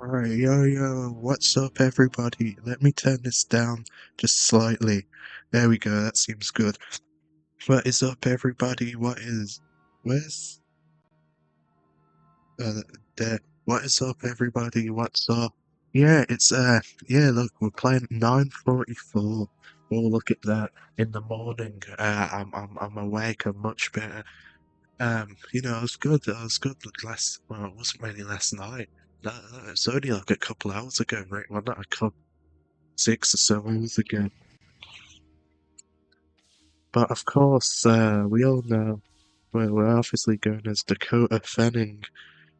Alright, yo, what's up, everybody? Let me turn this down just slightly. There we go, that seems good. What is up, everybody? Where's, uh, there? What is up, everybody? What's up? Yeah, yeah, look, we're playing 9:44. Oh, look at that. In the morning, I'm awake, I'm much better. I was good. I was good well, it wasn't really last night. It was only like a couple hours ago, right? Well, not a couple, 6 or so hours ago. But of course, we all know we're obviously going as Dakota Fanning.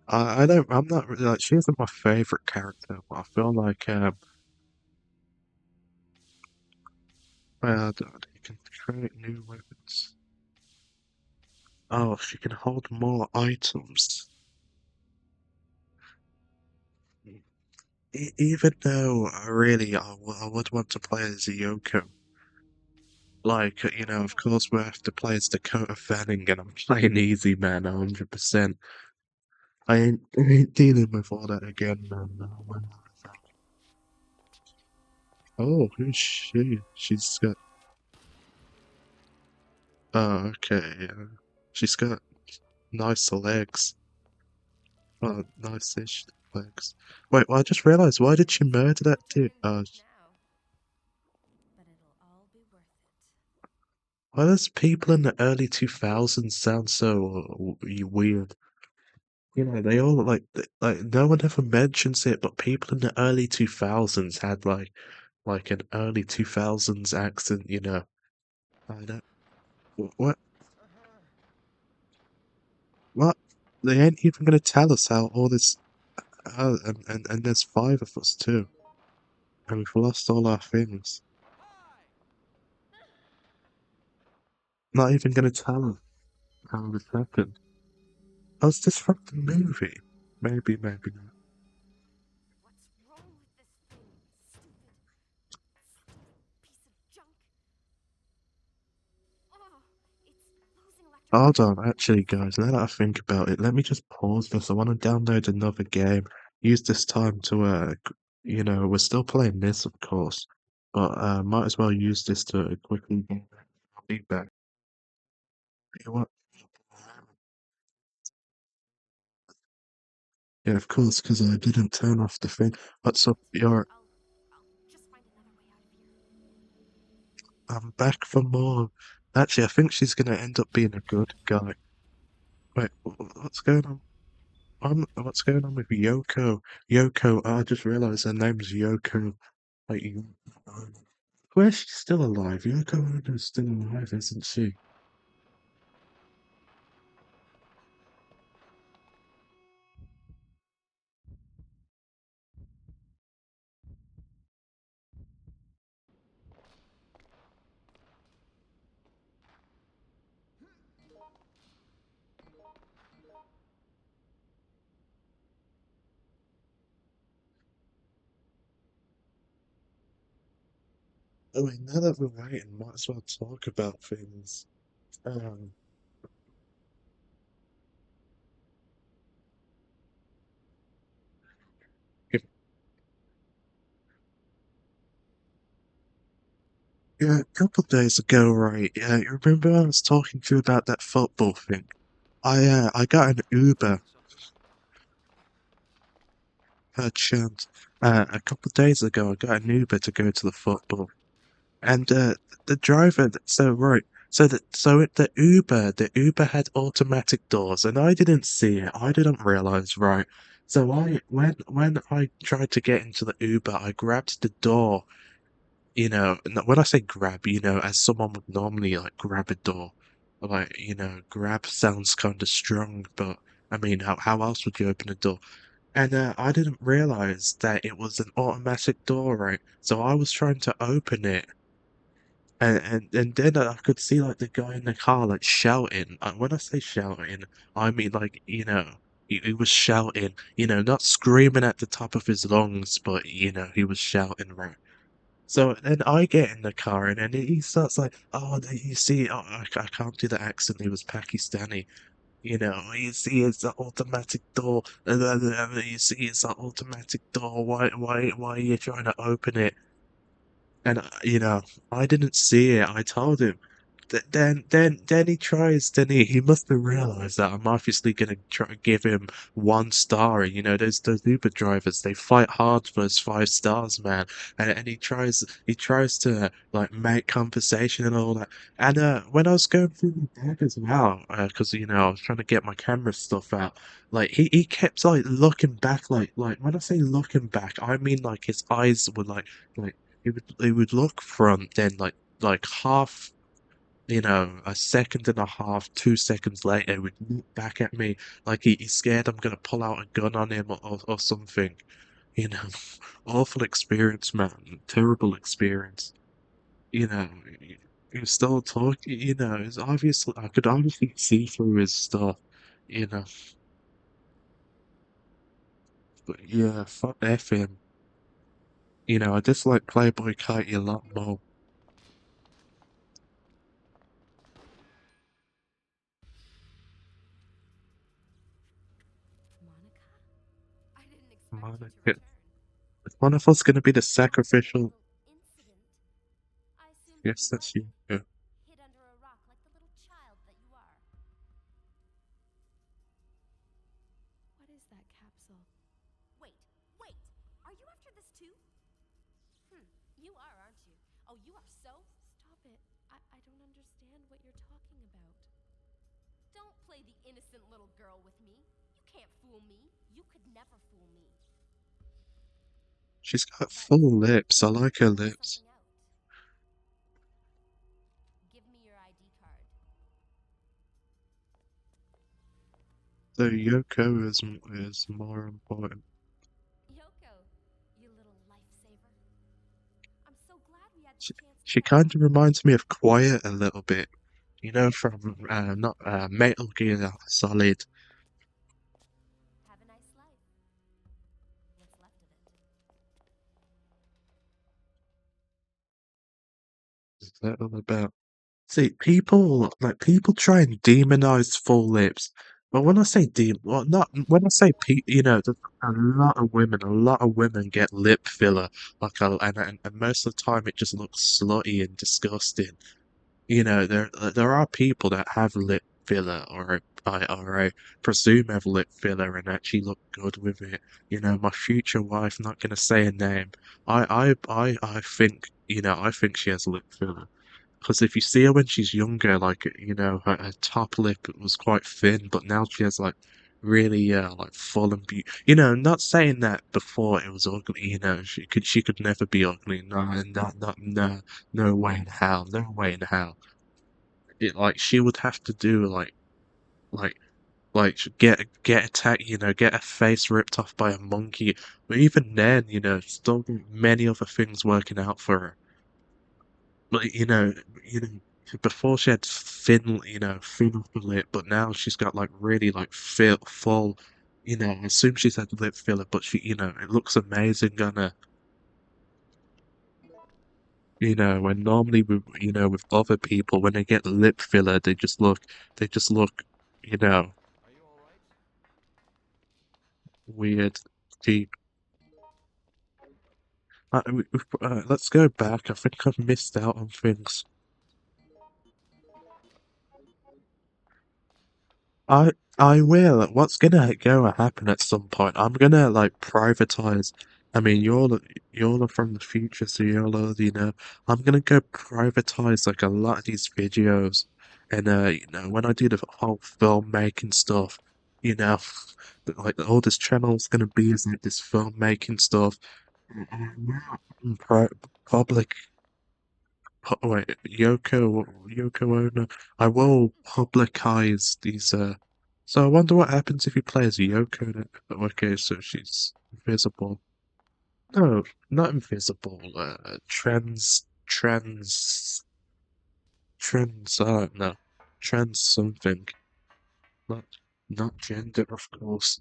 I'm not really like, she isn't my favorite character, but I feel like, you can create new weapons. Oh, she can hold more items. Even though I would want to play as a Yoko. Like, of course we have to play as Dakota Fanning and I'm playing easy, man, 100%. I ain't dealing with all that again, man. No, man. Oh, who's she? She's got, oh, okay. She's got nice legs. Oh, nice-ish legs. Wait, well, I just realized, why did she murder that dude? Why does people in the early 2000s sound so weird? They all like no one ever mentions it, but people in the early 2000s had like an early 2000s accent, I don't what what they ain't even gonna tell us how all this and there's five of us too, and we've lost all our things. Not even gonna tell us how this happened. Oh, is this from the movie? Maybe not. Hold on, actually, guys, now that I think about it, let me just pause this. I want to download another game. Use this time to, we're still playing this, of course, but might as well use this to quickly get back. I'll be back. You know what? Yeah, of course, because I didn't turn off the thing. What's up, your? I'm back for more. Actually, I think she's gonna end up being a good guy. Wait, what's going on? What's going on with Yoko? Yoko, I just realized her name's Yoko. Like, where's she still alive? Yoko Ono's still alive, isn't she? I mean, now that we're waiting, might as well talk about things. Um, if- yeah, a couple of days ago, right? Yeah, you remember I was talking to you about that football thing? I got an Uber, per chance. A couple of days ago, I got an Uber to go to the football. And the driver, so right, the Uber had automatic doors, and I didn't see it. I didn't realize, right? So when I tried to get into the Uber, I grabbed the door. When I say grab, as someone would normally like grab a door, like grab sounds kind of strong, but I mean, how else would you open a door? And I didn't realize that it was an automatic door, right? So I was trying to open it and then I could see like the guy in the car like shouting. When I say shouting, I mean like he was shouting. Not screaming at the top of his lungs, but he was shouting, right. So then I get in the car and then he starts like, oh, you see, oh, I can't do the accent. He was Pakistani. You see it's an automatic door, and then you see it's an automatic door. Why are you trying to open it? And I didn't see it. I told him. Then he tries. He must have realised that I'm obviously gonna try to give him 1 star. Those Uber drivers, they fight hard for those 5 stars, man. And he tries to like make conversation and all that. And when I was going through the bag as well, because I was trying to get my camera stuff out. Like he kept like looking back, like when I say looking back, I mean like his eyes were like he would look front, then like half, a second and a half, 2 seconds later, he would look back at me like he's scared I'm gonna pull out a gun on him or something. You know, awful experience, man. Terrible experience. You know, he was still talking. It's obviously I could obviously see through his stuff. You know, but yeah, fuck F him. I dislike Playboy Katie a lot more. Monica? I didn't expect you to Monica. return. Is one of us gonna be the After our sacrificial? little incident, I assumed you'd Yes, be that's you. hiding, Yeah. hid under a rock like the little child that you are. What is that capsule? Wait, wait! Are you after this too? You are, aren't you? Oh, you are so. Stop it. I don't understand what you're talking about. Don't play the innocent little girl with me. You can't fool me. You could never fool me. She's got But full lips. I like let's her work lips. something out. Give me your ID card. So Yoko is more important. Yoko, you little lifesaver. I'm so glad we had this She, chance to she talk. kind of reminds me of Quiet a little bit. From not Metal Gear Solid. Have a nice life. What's left of it. Is that all about? See, people try and demonize full lips, but when I say well, not when I say there's a lot of women get lip filler, and most of the time it just looks slutty and disgusting. There are people that have lip filler, or I presume have lip filler and actually look good with it. My future wife, not gonna say a name. I think I think she has lip filler. Because if you see her when she's younger, like, her top lip was quite thin, but now she has, like, really, like, full and not saying that before it was ugly, she could never be ugly. No, no, no way in hell, no way in hell. She would have to do, like, get attacked, get her face ripped off by a monkey. But even then, still many other things working out for her. Like, you know, before she had thin upper lip, but now she's got like really like full. I assume she's had lip filler, but it looks amazing on her. When normally with other people, when they get lip filler, they just look, you know, Are you all right? weird, cheap. Let's go back. I think I've missed out on things. I will. What's gonna happen at some point? I'm gonna like privatize. I mean, you're from the future, so you'll already know. I'm gonna go privatize like a lot of these videos, and when I do the whole filmmaking stuff, you know, like all this channel's gonna be is like this filmmaking stuff, and public. Wait, Yoko Ono. I will publicize these. So I wonder what happens if you play as Yoko. Okay, so she's invisible. No, not invisible. Trans. No, trans something. Not, not gender, of course.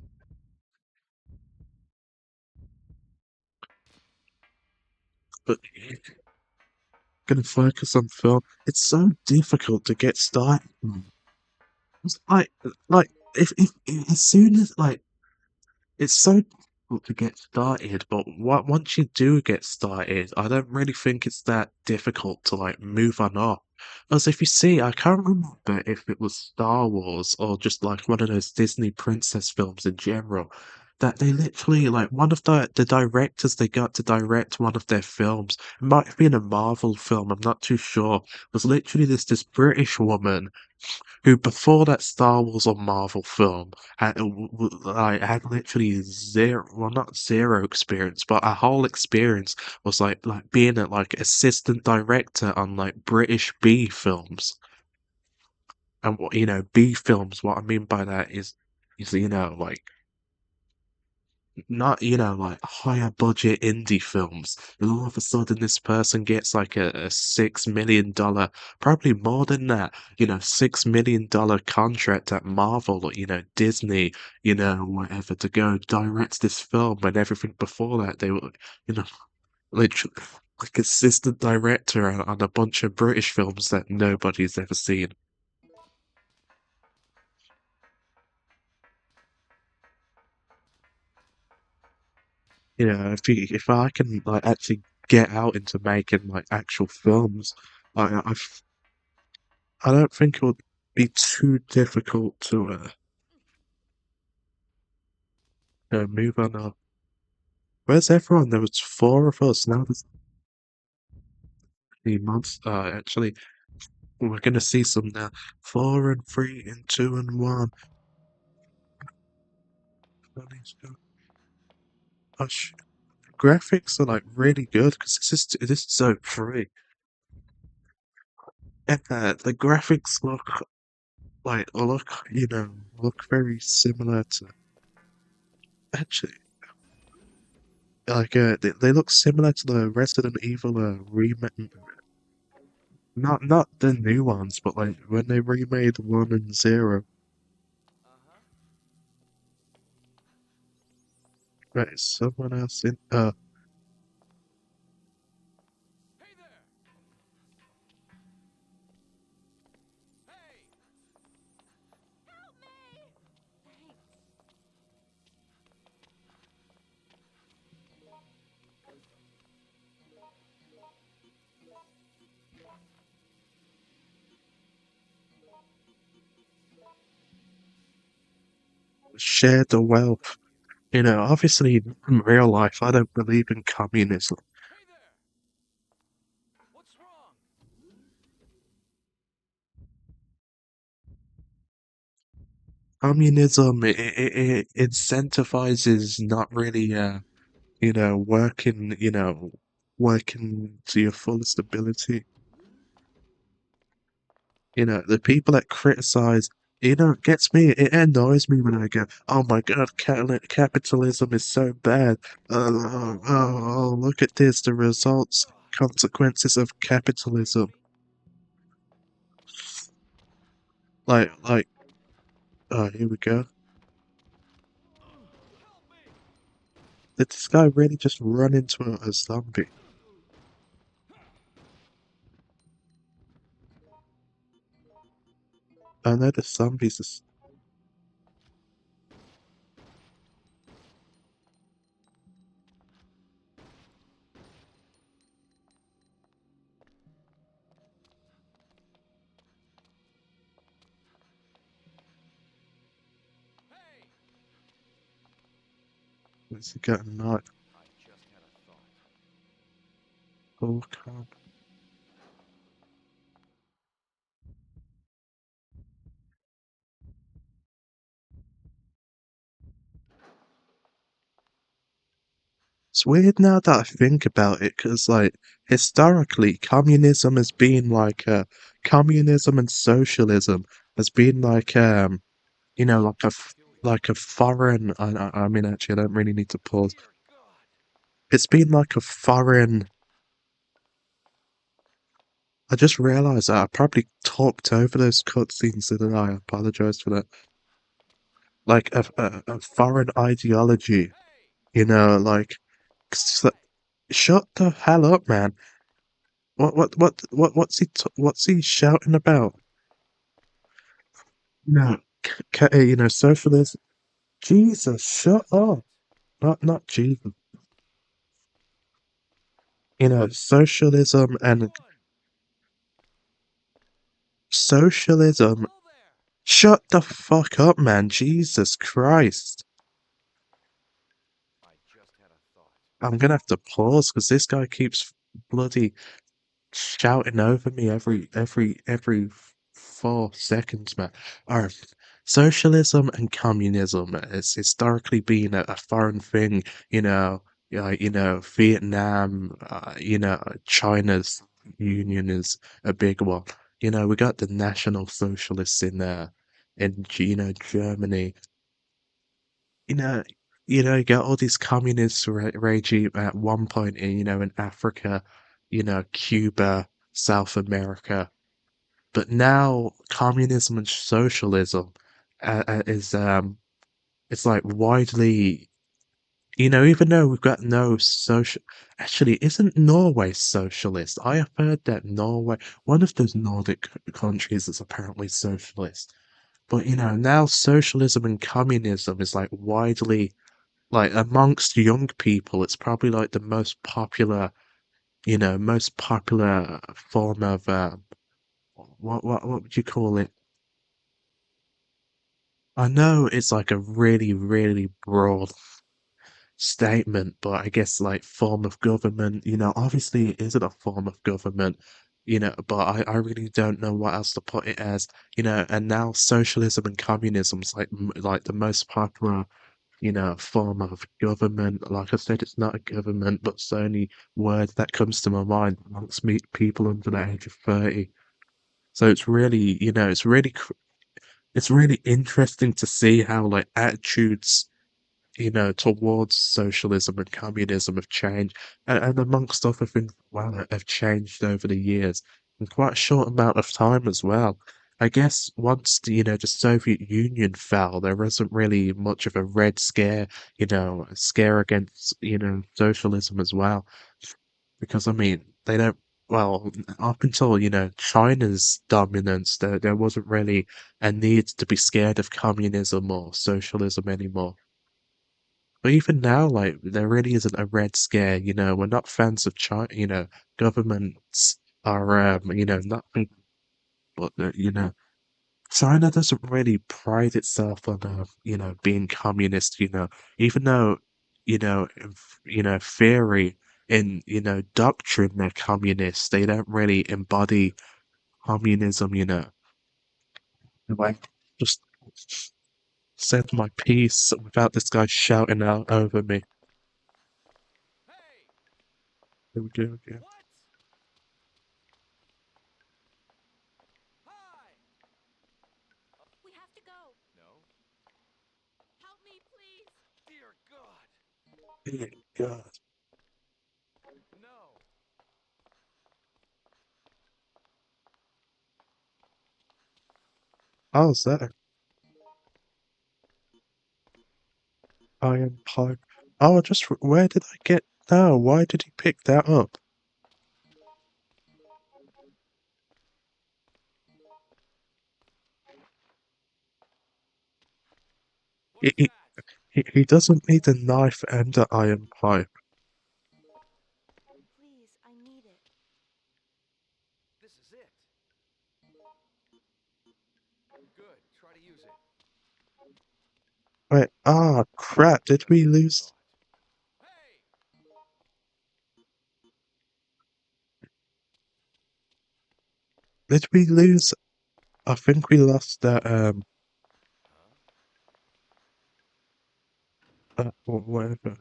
But gonna focus on film. It's so difficult to get started. Like, if as soon as like it's so difficult to get started, but once you do get started, I don't really think it's that difficult to like move on up. As if you see, I can't remember if it was Star Wars or just like one of those Disney princess films in general, that they literally like one of the directors they got to direct one of their films. It might have been a Marvel film, I'm not too sure. Was literally this British woman who before that Star Wars or Marvel film had literally zero, well not zero experience, but a whole experience was like being a like assistant director on like British B films. And what B films, what I mean by that is like not like higher budget indie films, and all of a sudden this person gets like a $6 million, probably more than that, $6 million contract at Marvel or Disney, whatever, to go direct this film, when everything before that they were you know literally like assistant director on a bunch of British films that nobody's ever seen. If I can like actually get out into making like actual films, I don't think it would be too difficult to move on. Where's everyone? There was four of us. Now there's 3 months. Actually, we're gonna see some now. Four and three and two and one. Oh, graphics are like really good because this is so free. And the graphics look very similar to actually they look similar to the Resident Evil remake. Not the new ones, but like when they remade one and zero. Right, someone else in Help me! Thanks. share the wealth. Obviously in real life I don't believe in communism. Communism it incentivizes not really working to your fullest ability. The people that criticize, it gets me, it annoys me when I go, oh my god, capitalism is so bad. Look at this, the results, consequences of capitalism. Like, oh, here we go. Did this guy really just run into a zombie? I know the zombies is, what's he got a knife? Oh, come. It's weird now that I think about it, because like historically, communism and socialism has been like like a foreign. I mean, actually, I don't really need to pause. It's been like a foreign. I just realized that I probably talked over those cutscenes, didn't I? I apologize for that. Like a foreign ideology, like, 'cause it's like, shut the hell up, man. What's he shouting about? No, socialism. Jesus, shut What's up. that? Not Jesus. Socialism and Anyone? socialism. Hello there. Shut the fuck up, man. Jesus Christ. I just had a thought. I'm gonna have to pause because this guy keeps bloody shouting over me every 4 seconds, man. Socialism and communism has historically been a foreign thing, Vietnam, China's union is a big one. We got the National Socialists in there, in Germany. You know, you got all these communist regime at one point in Africa, Cuba, South America. But now communism and socialism is it's like widely, even though we've got no social. Actually, isn't Norway socialist? I have heard that Norway, one of those Nordic countries, is apparently socialist. But now socialism and communism is like widely, like amongst young people, it's probably like the most popular form of what would you call it? I know it's like a really, really broad statement, but I guess like form of government, obviously it isn't a form of government, but I really don't know what else to put it as, and now socialism and communism is like the most popular form of government. Like I said, it's not a government, but it's the only word that comes to my mind amongst me people under the age of 30. So it's really, it's really interesting to see how like attitudes, towards socialism and communism have changed, and amongst other things, well, that have changed over the years in quite a short amount of time as well. I guess once the Soviet Union fell, there wasn't really much of a red scare, a scare against, socialism as well. Because I mean, they don't, well, up until, China's dominance, there wasn't really a need to be scared of communism or socialism anymore. But even now, like, there really isn't a red scare, we're not fans of China, governments are, nothing but, China doesn't really pride itself on, being communist, even though, theory, in, doctrine, they're communists, they don't really embody communism, like, just said my piece without this guy shouting out over me. Hey! Here we go again. What? Hi! We have to go. No. Help me, please. Dear God. Dear God. No. How's that? Iron pipe. Oh, where did I get? No, why did he pick that up? What's He, he, that? he doesn't need a knife and an iron pipe. Please, I need it. This is it. Good. Try to use it. Wait, crap, did Just we when I lose? thought. Hey! Did we lose? I think we lost Huh? whatever.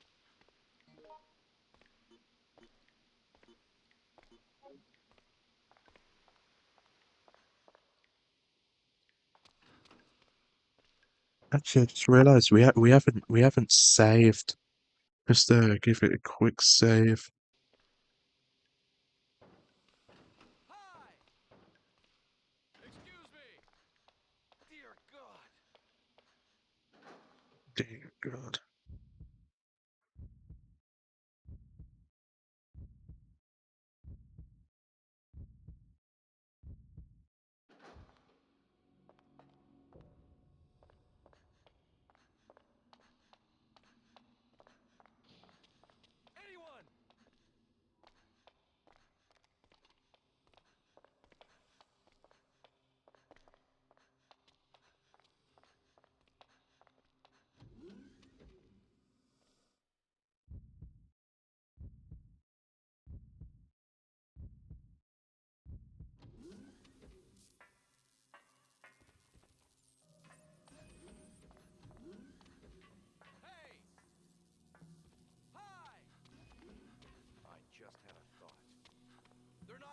Actually, I just realized we haven't saved. Just give it a quick save. Hi! Excuse me! Dear God! Dear God.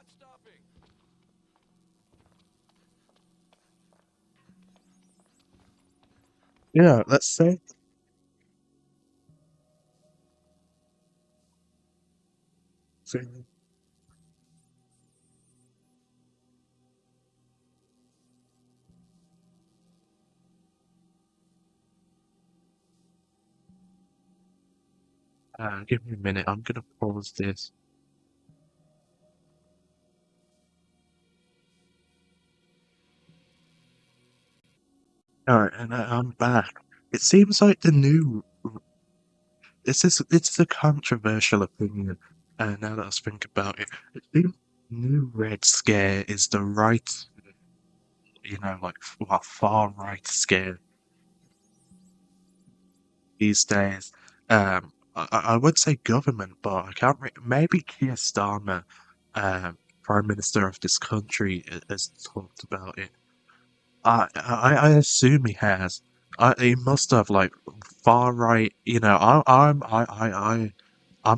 not stopping. Yeah, let's say. Give me a minute. I'm gonna pause this. Alright, and I'm back. It seems like the new. It's a controversial opinion. Now that I think about it, it seems new Red Scare is the right, like far right scare these days. I would say government, but I can't. Maybe Keir Starmer, Prime Minister of this country, has talked about it. I assume he has. He must have like far right. I'm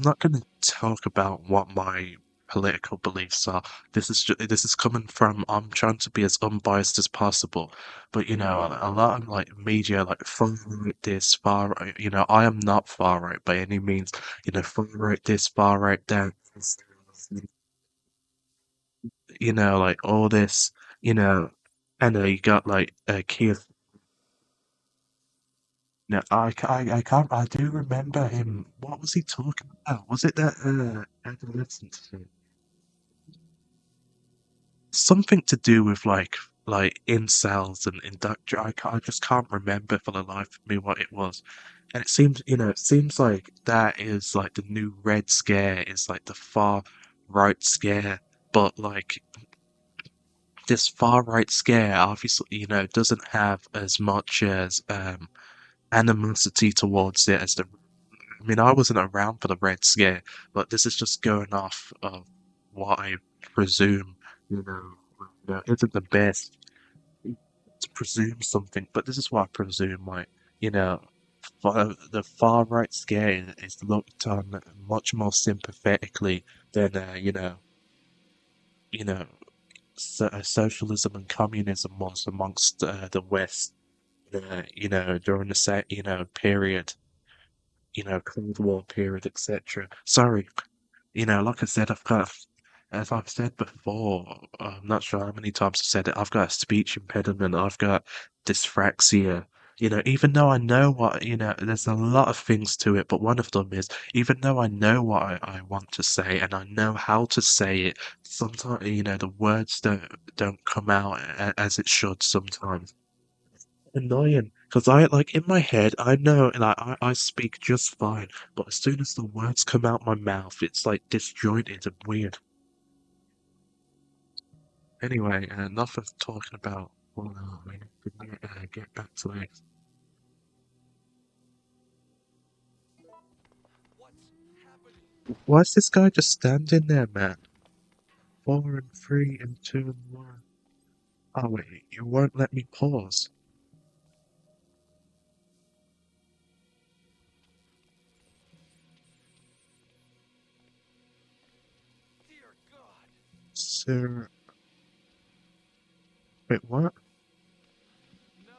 not going to talk about what my political beliefs are. This is coming from I'm trying to be as unbiased as possible. But a lot of like media, like far right this, far right. I am not far right by any means. Far right this, far right that. Like all this. You know, and you got like Keir. No, I can't. I do remember him. What was he talking about? Was it that adolescent thing? Something to do with like incels and inductor. I just can't remember for the life of me what it was. And it seems like that is like the new Red Scare is like the far right scare, but like this far right scare obviously doesn't have as much as animosity towards it as the. I mean, I wasn't around for the Red Scare, but this is just going off of what I presume, isn't the best to presume something, but this is what I presume, like, you know, the far right scare is looked on much more sympathetically than, you know, socialism and communism was amongst the West, during the period, Cold War period, etc. Sorry, like I said, as I've said before, I'm not sure how many times I've said it, I've got a speech impediment, I've got dyspraxia. Even though I know there's a lot of things to it, but one of them is, even though I know what I want to say and I know how to say it, sometimes, the words don't come out as it should sometimes. Annoying, because I like in my head I know like I speak just fine, but as soon as the words come out my mouth, it's like disjointed and weird. Anyway, enough of talking about we need to get back to this. What's happening? Why is this guy just standing there, man? 4 and 3 and 2 and 1. Oh wait, you won't let me pause. Dear God. So wait, what? No.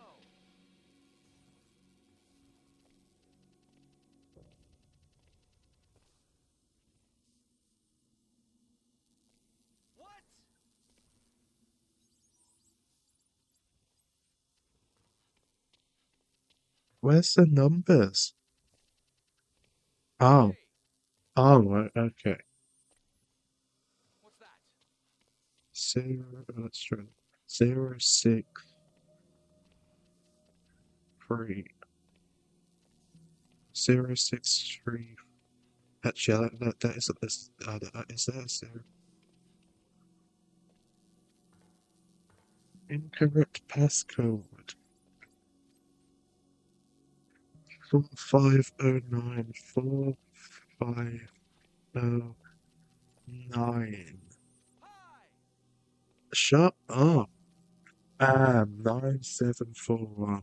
What? Where's the numbers? Oh, Hey, okay. what's that? Let's try 063. 063. Actually, that isn't this. Is that a zero? Incorrect passcode. 45094509. Hi. Shut up. 9741.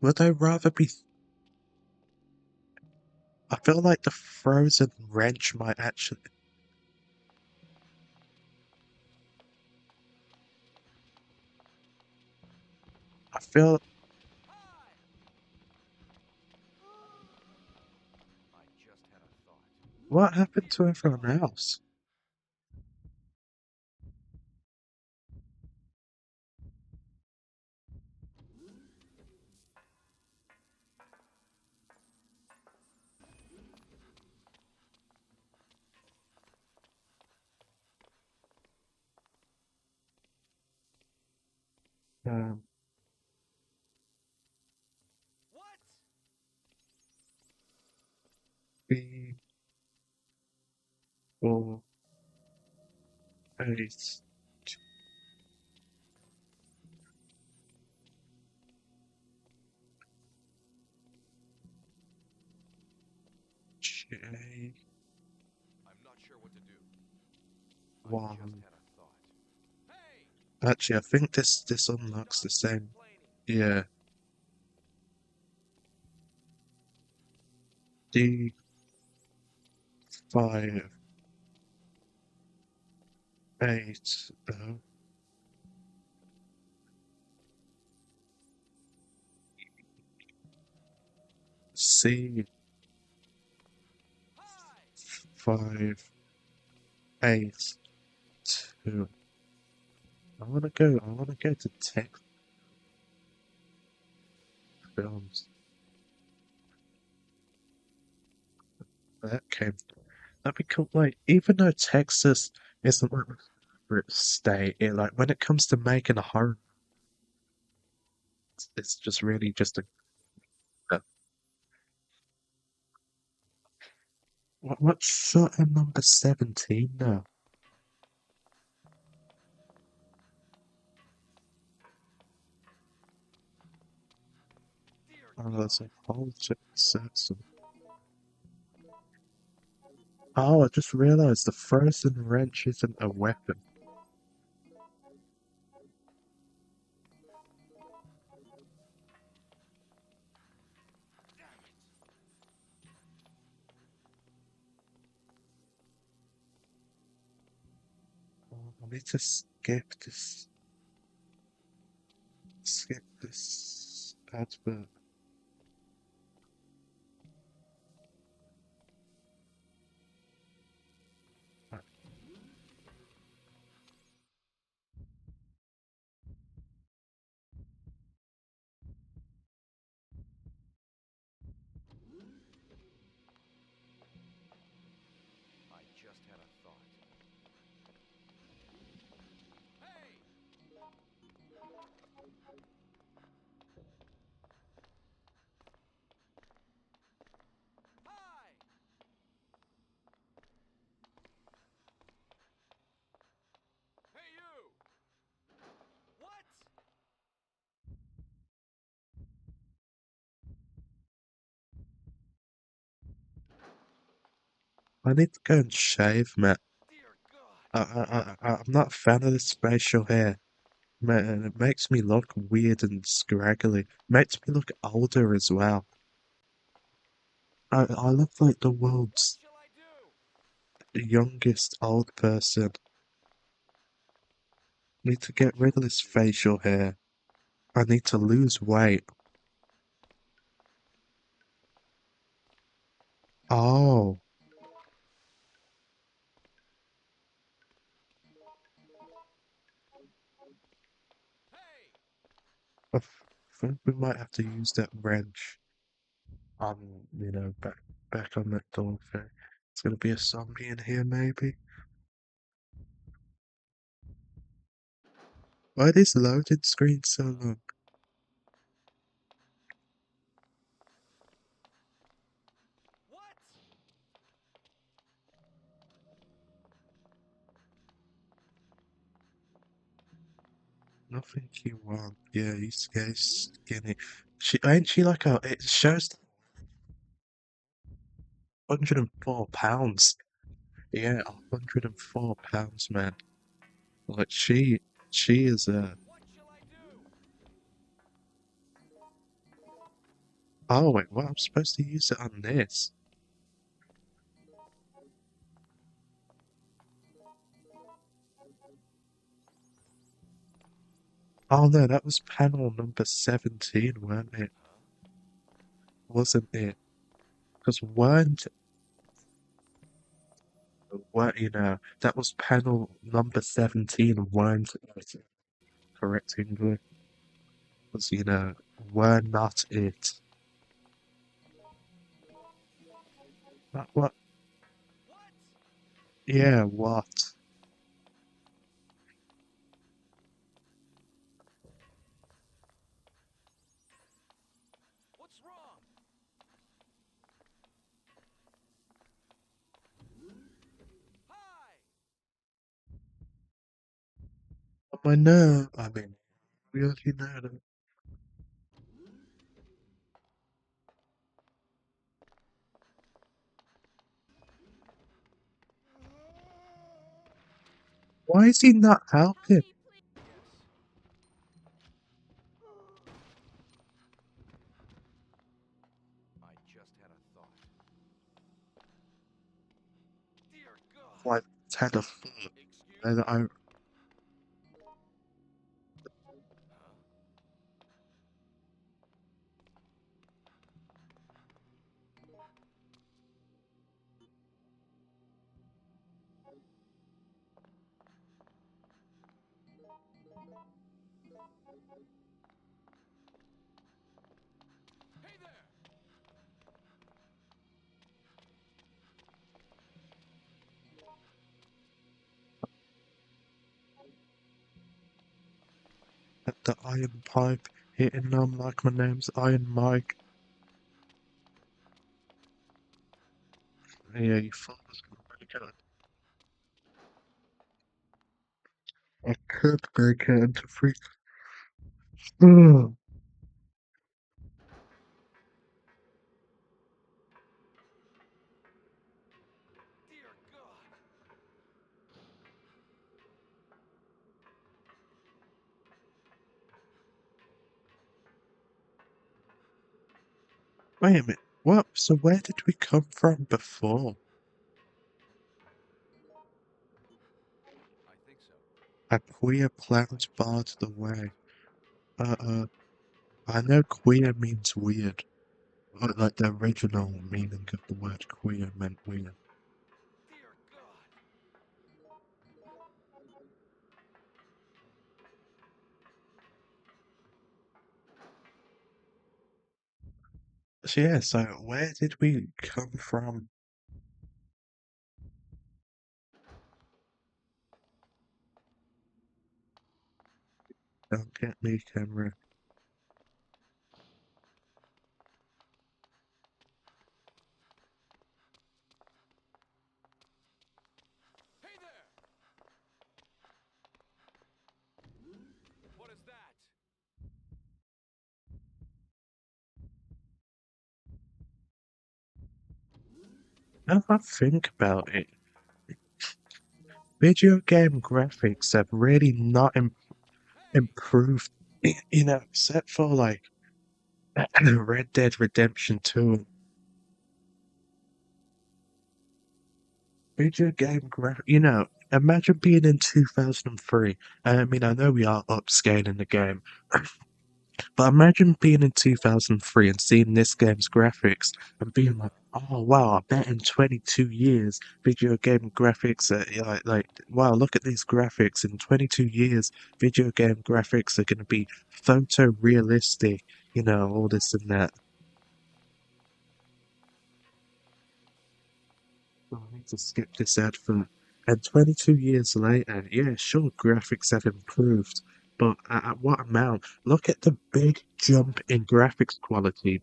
Would I rather be? I feel like the frozen wrench might actually. I feel. Hi! I just had a thought. What happened Dear to everyone God! else? Um, What? B or 8 J I'm not sure what to do. I just 1. had a thought. Hey! Actually, I think this unlocks Stop the same. complaining! Yeah, D5 8 C Hi! 5 8 2. I wanna go to tech films. That came that'd be cool. Like, even though Texas isn't like my favorite state, like when it comes to making a horror, it's just really just a what's shot in number 17 now? Dear Oh, there's God! a whole system. Oh, I just realized the frozen wrench isn't a weapon. Damn it! Oh, I need to skip this advert. Uh, I just had a thought. Hey! Hi! Hey, you! What? I need to go and shave, Matt. Dear God! I'm not a fan of this facial hair. Man, it makes me look weird and scraggly. Makes me look older as well. I look like the What world's shall I do? youngest old person. Need to What get rid shall of we this do? facial hair. I need to lose weight. Oh, Hey! I think we might have to use that wrench. Back on that door thing. It's gonna be a zombie in here, maybe. Why are these loading screens so long? What? Nothing you want. Yeah, he's skinny. She ain't she like a? It shows 104 pounds. Yeah, 104 pounds, man. Like she is What shall I do? Oh wait, what? I'm supposed to use it on this. Oh no, that was panel number 17, weren't it? Huh? Wasn't it? Because weren't that was panel number 17, weren't it? Correct English. Was were not it. What? What? Yeah, what? What's wrong? Hi! I know. I mean, we already know that. Why is he not helping? Help me, please. Yes. I just had a thought. Dear God! Like, had a thought, Excuse and me? I, Huh? Hey there! had the iron pipe hitting them like my name's Iron Mike. Yeah, you thought it was gonna break it. I could break it into three. Dear God! Wait a minute. What? So where did we come from before? I think so. A queer plant barred the way. Uh, uh, I know queer means weird. Like the original meaning of the word queer meant weird. Dear God! So yeah, so where did we come from? Don't get me, camera. Hey there! What is that? Now that I think about it, video game graphics have really not Hey! improved, except for like Red Dead Redemption 2. Video game imagine being in 2003. I mean, I know we are upscaling the game, but imagine being in 2003 and seeing this game's graphics and being like, oh wow, I bet in 22 years video game graphics are like wow, look at these graphics. In 22 years, video game graphics are going to be photorealistic, all this and that. Oh, I need to skip this advert. And 22 years later, yeah, sure, graphics have improved, but at what amount? Look at the big jump in graphics quality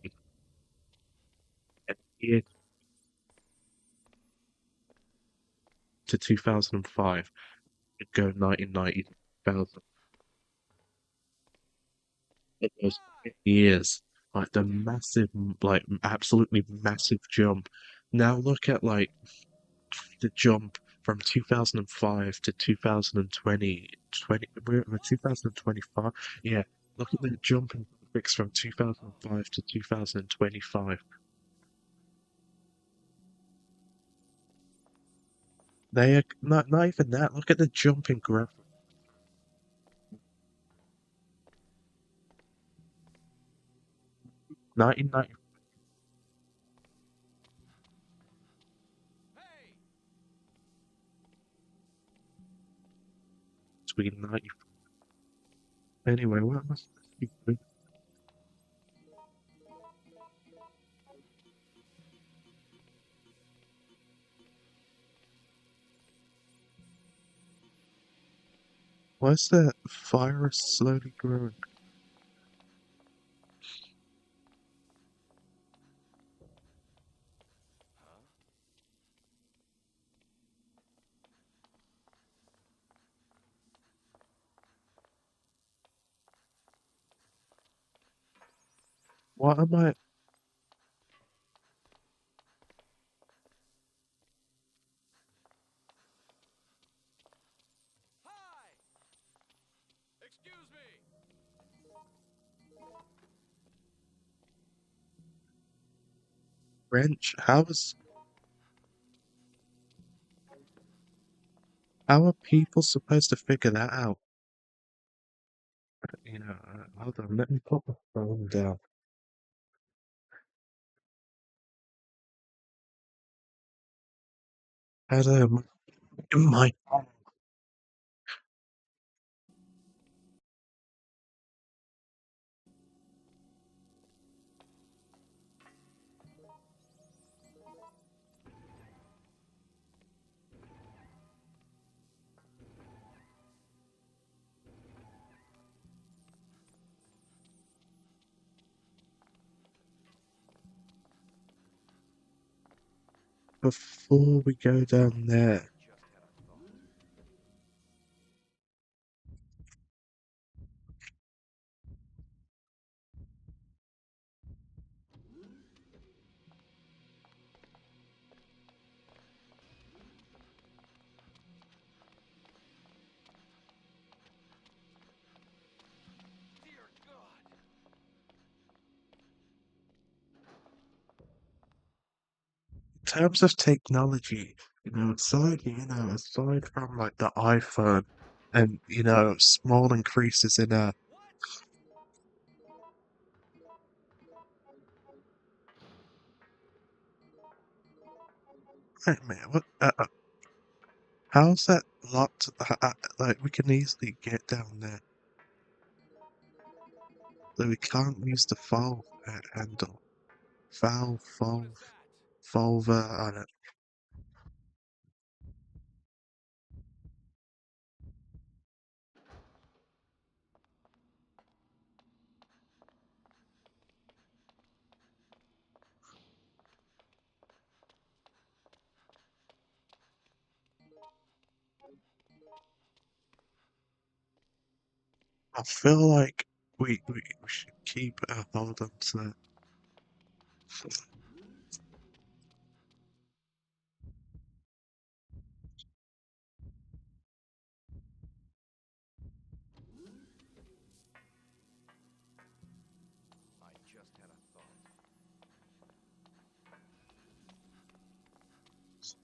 year to 2005. It'd go 1990,000. It was Hi! years. Like the massive, like absolutely massive jump. Now look at like the jump from 2005 to 2020, we're 2025. Yeah, look at Oh! that jump. graphics from 2005 to 2025. They are not even that. Look at the jump in graphics. 1990 Hey! between 90. Anyway, what must this be doing? Why is the virus slowly growing? Huh? What am I? Hi! Excuse me! Wrench? How are people supposed to figure that out? Hold on, let me put my phone down. Hello, my before we go down there. I just had a thought. Dear God! In terms of technology, aside from like the iPhone and small increases in What? wait a minute, what how's that locked? Like we can easily get down there, so we can't use the valve handle. Valve, What is valve, that? Volva, I don't. I feel like we should keep a hold on to that. I just had a thought.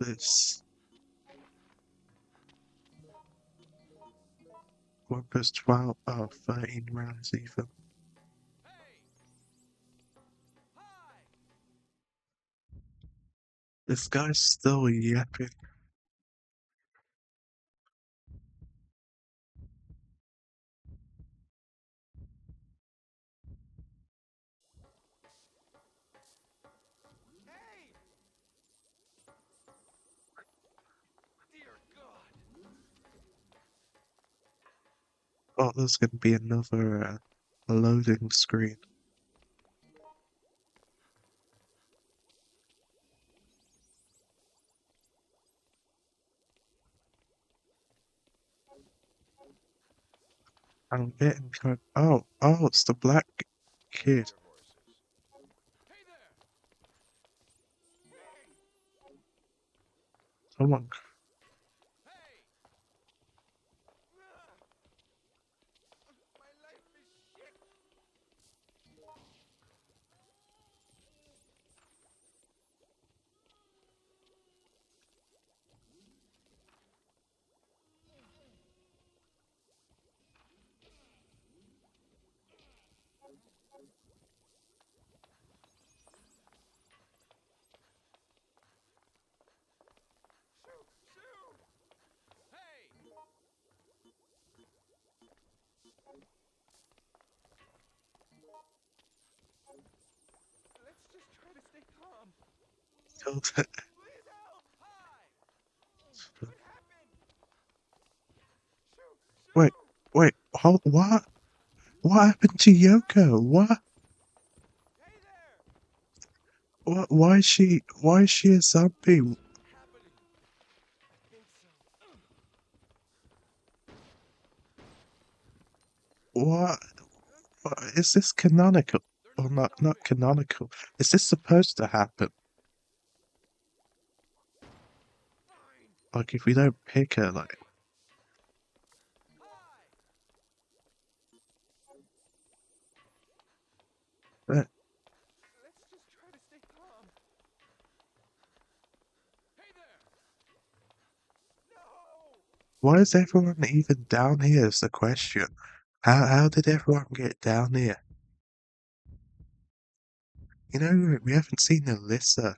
This one plus 12, 13 rounds even. Hey! Hi! This guy's still yapping. Hey! Dear God! Oh, there's gonna be another loading screen. I'm getting kind. Oh, it's the black Hold kid. your horses. Hey there! Hey! Someone. Hey! My life is shit! Killed Please help! Hi! What happened? Shoo! Wait, Shoo! wait, hold, what? What happened to Yoko? What? Hey there! What? Why is she a zombie? What's happening? I think so. What? Is this canonical? They're Or not not stopping. canonical? Is this supposed to happen? Fine. Like, if we don't pick her, like, Hi! uh, Let's just try to stay calm. Hey there! No! why is everyone even down here is the question. How did everyone get down here? You know, we haven't seen Alyssa.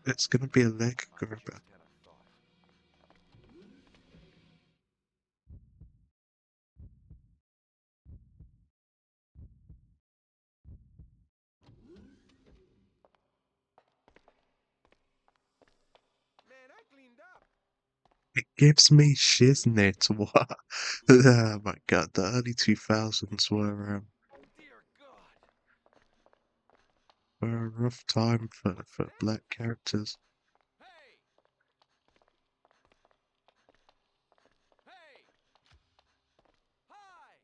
It's gonna be a leg I just grabber. had a thought. Man, I cleaned up. It gives me shiznit. What? Oh my god, the early 2000s Dear God! were a rough time for black characters. Hey! Hey! Hi!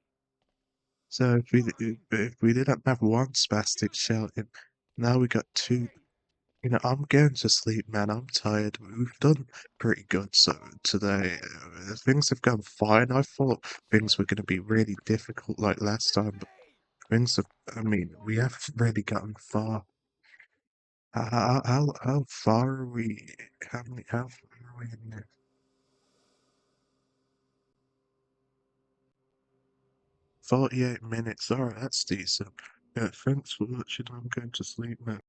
So Fine. if we didn't have one spastic Excuse me. shouting, now we got two. Hey! You know, I'm going to sleep, man. I'm tired. We've done pretty good so today. Things have gone fine. I thought things were going to be really difficult like last time, but Hey! things have. I mean, we haven't really gotten far. How far are we? How far are we in there? 48 minutes. Alright, that's decent. Yeah, thanks for watching. I'm going to sleep now.